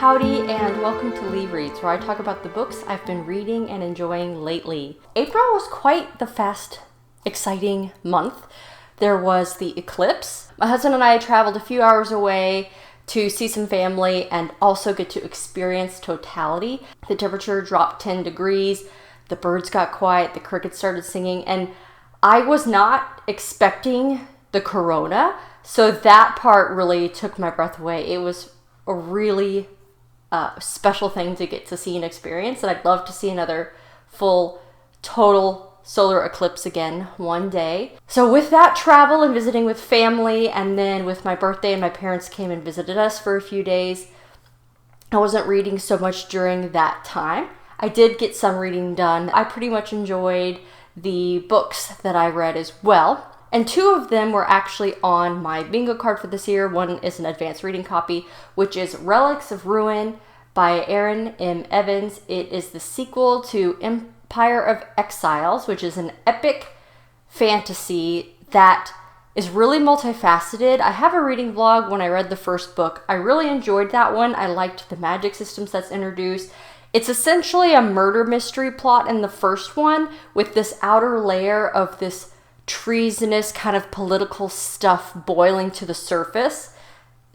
Howdy and welcome to LeeReads, where I talk about the books I've been reading and enjoying lately. April was quite the fast, exciting month. There was the eclipse. My husband and I traveled a few hours away to see some family and also get to experience totality. The temperature dropped 10 degrees, the birds got quiet, the crickets started singing, and I was not expecting the corona, so that part really took my breath away. It was a really special thing to get to see and experience, and I'd love to see another full, total solar eclipse again one day. So with that travel and visiting with family, and then with my birthday and my parents came and visited us for a few days, I wasn't reading so much during that time. I did get some reading done. I pretty much enjoyed the books that I read as well. And two of them were actually on my bingo card for this year. One is an advanced reading copy, which is Relics of Ruin by Aaron M. Evans. It is the sequel to Empire of Exiles, which is an epic fantasy that is really multifaceted. I have a reading vlog when I read the first book. I really enjoyed that one. I liked the magic systems that's introduced. It's essentially a murder mystery plot in the first one with this outer layer of this treasonous kind of political stuff boiling to the surface.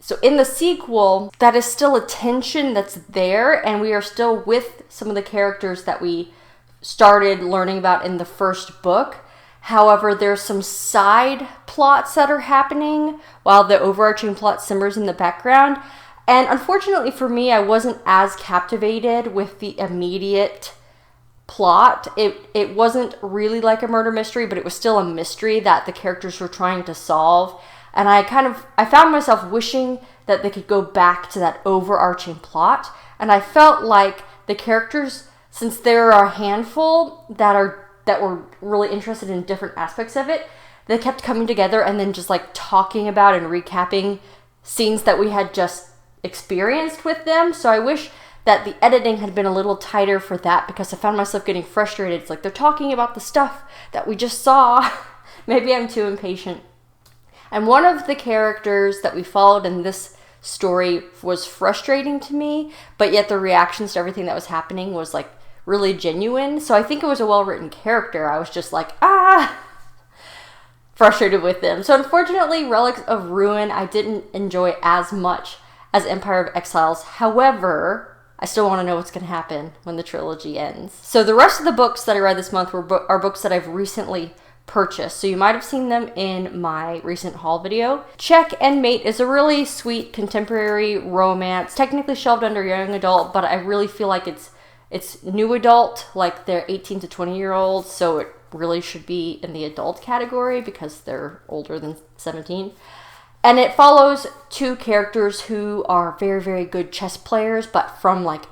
So in the sequel, that is still a tension that's there, and we are still with some of the characters that we started learning about in the first book. However, there's some side plots that are happening while the overarching plot simmers in the background. And unfortunately for me, I wasn't as captivated with the immediate plot. It wasn't really like a murder mystery, but it was still a mystery that the characters were trying to solve. And I found myself wishing that they could go back to that overarching plot. And I felt like the characters, since there are a handful that were really interested in different aspects of it, they kept coming together and then just like talking about and recapping scenes that we had just experienced with them. So I wish that the editing had been a little tighter for that, because I found myself getting frustrated. It's like they're talking about the stuff that we just saw. Maybe I'm too impatient. And one of the characters that we followed in this story was frustrating to me, but yet the reactions to everything that was happening was like really genuine. So I think it was a well-written character. I was just like, frustrated with them. So unfortunately, Relics of Ruin, I didn't enjoy as much as Empire of Exiles. However, I still want to know what's going to happen when the trilogy ends. So the rest of the books that I read this month are books that I've recently purchased. So you might have seen them in my recent haul video. Check and Mate is a really sweet contemporary romance, technically shelved under young adult, but I really feel like it's new adult, like they're 18 to 20-year-olds, so it really should be in the adult category because they're older than 17. And it follows two characters who are very, very good chess players, but from like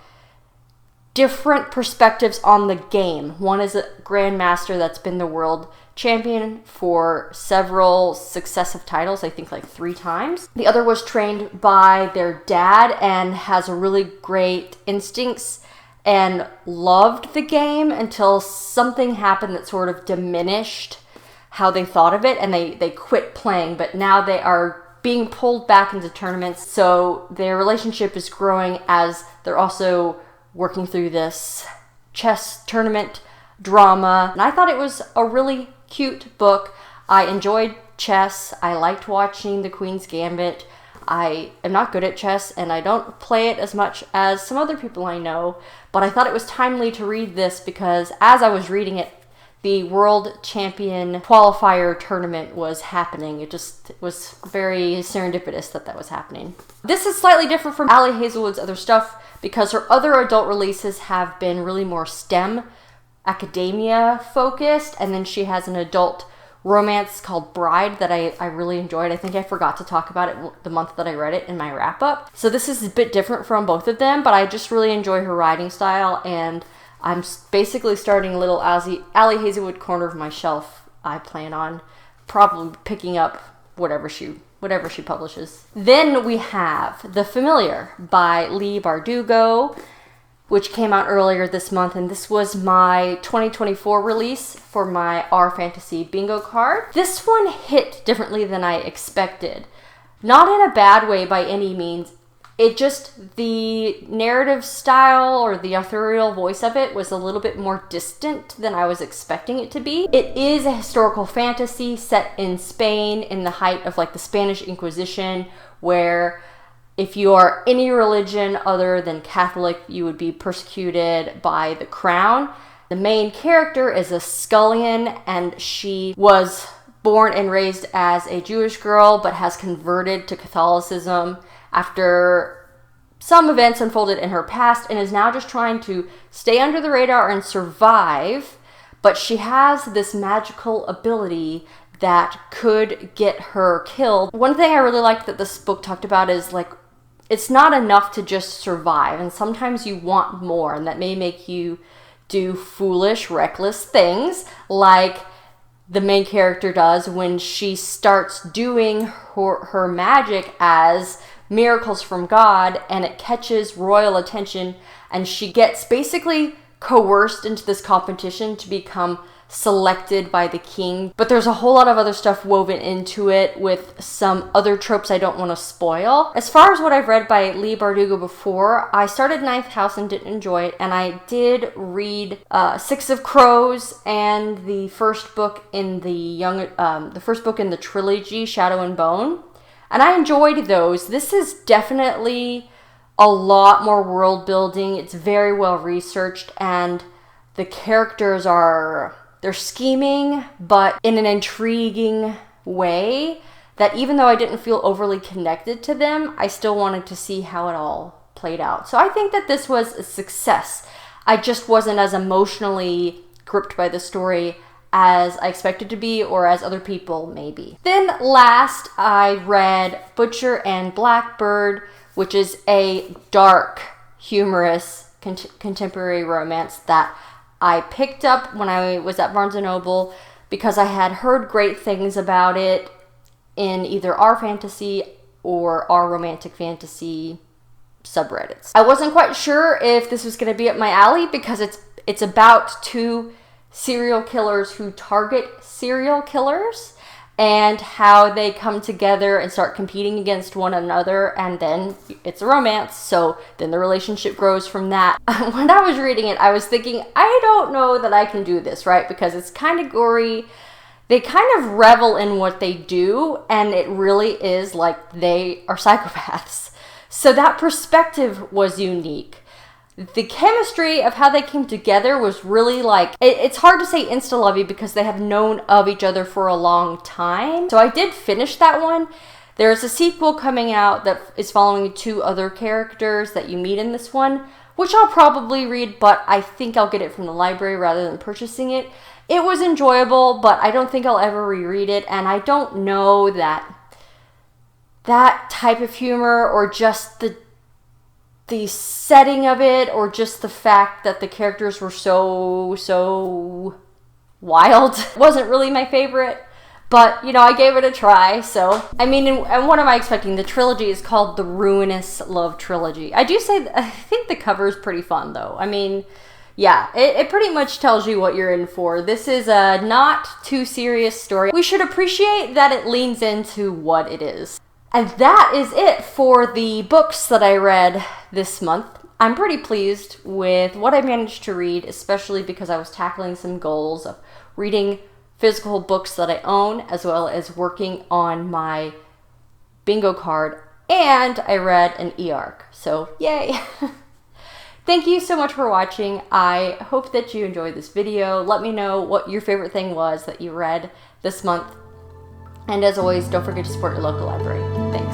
different perspectives on the game. One is a grandmaster that's been the world champion for several successive titles, I think like 3 times. The other was trained by their dad and has a really great instincts and loved the game until something happened that sort of diminished how they thought of it, and they quit playing, but now they are being pulled back into tournaments. So their relationship is growing as they're also working through this chess tournament drama. And I thought it was a really cute book. I enjoyed chess. I liked watching The Queen's Gambit. I am not good at chess, and I don't play it as much as some other people I know, but I thought it was timely to read this because as I was reading it, the World Champion Qualifier Tournament was happening. It was very serendipitous that was happening. This is slightly different from Ali Hazelwood's other stuff because her other adult releases have been really more STEM, academia focused, and then she has an adult romance called Bride that I really enjoyed. I think I forgot to talk about it the month that I read it in my wrap-up. So this is a bit different from both of them, but I just really enjoy her writing style, and I'm basically starting a little Ali Hazelwood corner of my shelf. I plan on probably picking up whatever she publishes. Then we have The Familiar by Leigh Bardugo, which came out earlier this month, and this was my 2024 release for my R Fantasy bingo card. This one hit differently than I expected. Not in a bad way by any means. It just, the narrative style or the authorial voice of it was a little bit more distant than I was expecting it to be. It is a historical fantasy set in Spain in the height of like the Spanish Inquisition, where if you are any religion other than Catholic, you would be persecuted by the crown. The main character is a scullion, and she was born and raised as a Jewish girl, but has converted to Catholicism after some events unfolded in her past, and is now just trying to stay under the radar and survive. But she has this magical ability that could get her killed. One thing I really liked that this book talked about is like, it's not enough to just survive, and sometimes you want more, and that may make you do foolish, reckless things like the main character does when she starts doing her magic as miracles from God, and it catches royal attention, and she gets basically coerced into this competition to become selected by the king. But there's a whole lot of other stuff woven into it with some other tropes I don't want to spoil. As far as what I've read by Leigh Bardugo before, I started Ninth House and didn't enjoy it, and I did read Six of Crows and the first book in the trilogy, Shadow and Bone, and I enjoyed those. This is definitely a lot more world building. It's very well researched, and the characters they're scheming, but in an intriguing way that even though I didn't feel overly connected to them, I still wanted to see how it all played out. So I think that this was a success. I just wasn't as emotionally gripped by the story as I expected to be, or as other people may be. Then last, I read Butcher and Blackbird, which is a dark, humorous, contemporary romance that I picked up when I was at Barnes & Noble because I had heard great things about it in either our fantasy or our romantic fantasy subreddits. I wasn't quite sure if this was going to be up my alley because it's about two serial killers who target serial killers and how they come together and start competing against one another, and then it's a romance, so then the relationship grows from that. When I was reading it, I was thinking, I don't know that I can do this, right? Because it's kind of gory. They kind of revel in what they do, and it really is like they are psychopaths. So that perspective was unique. The chemistry of how they came together was really like, it's hard to say insta-lovey because they have known of each other for a long time. So I did finish that one. There's a sequel coming out that is following two other characters that you meet in this one, which I'll probably read, but I think I'll get it from the library rather than purchasing it. It was enjoyable, but I don't think I'll ever reread it, and I don't know that type of humor or just the setting of it, or just the fact that the characters were so wild wasn't really my favorite. But, you know, I gave it a try, so. I mean, and what am I expecting? The trilogy is called the Ruinous Love Trilogy. I think the cover is pretty fun, though. I mean, yeah, it pretty much tells you what you're in for. This is a not too serious story. We should appreciate that it leans into what it is. And that is it for the books that I read this month. I'm pretty pleased with what I managed to read, especially because I was tackling some goals of reading physical books that I own, as well as working on my bingo card, and I read an eARC. So, yay! Thank you so much for watching. I hope that you enjoyed this video. Let me know what your favorite thing was that you read this month. And as always, don't forget to support your local library. Thanks.